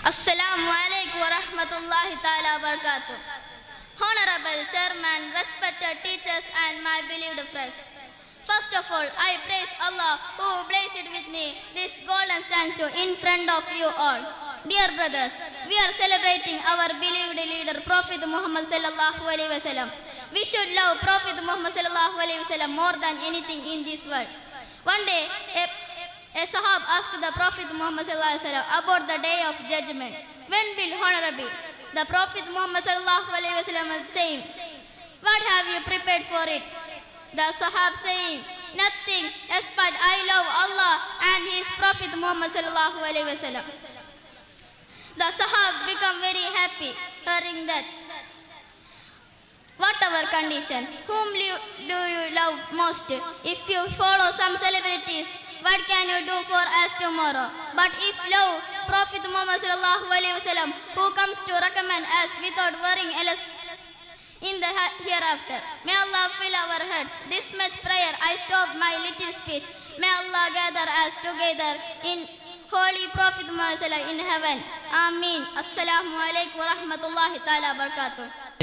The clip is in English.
Assalamu alaikum wa rahmatullahi ta'ala wa barakatuh. Honorable Chairman, respected teachers and my beloved friends. First of all, I praise Allah who blessed with me this golden statue in front of you all. Dear brothers, we are celebrating our beloved leader Prophet Muhammad sallallahu alaihi wasallam. We should love Prophet Muhammad sallallahu alaihi wasallam more than anything in this world. One day, a Sahab asked the Prophet Muhammad sallallahu alaihi wasallam about the day of judgment. When will honor be? The Prophet Muhammad sallallahu alaihi wasallam was saying, "What have you prepared for it?" The Sahab saying, "Nothing, except I love Allah and His Prophet Muhammad sallallahu alaihi wasallam." The Sahab become very happy hearing that. Whatever condition, whom do you love most? If you follow some celebrities, what can you do for us tomorrow? But if love Prophet Muhammad sallallahu alaihi wasallam, who comes to recommend us without worrying else in the hereafter. May Allah fill our hearts. This much prayer I stop my little speech. May Allah gather us together in Holy Prophet Muhammad sallallahu in heaven. Ameen. Assalamu alaikum wa rahmatullahi ta'ala wa barakatuh.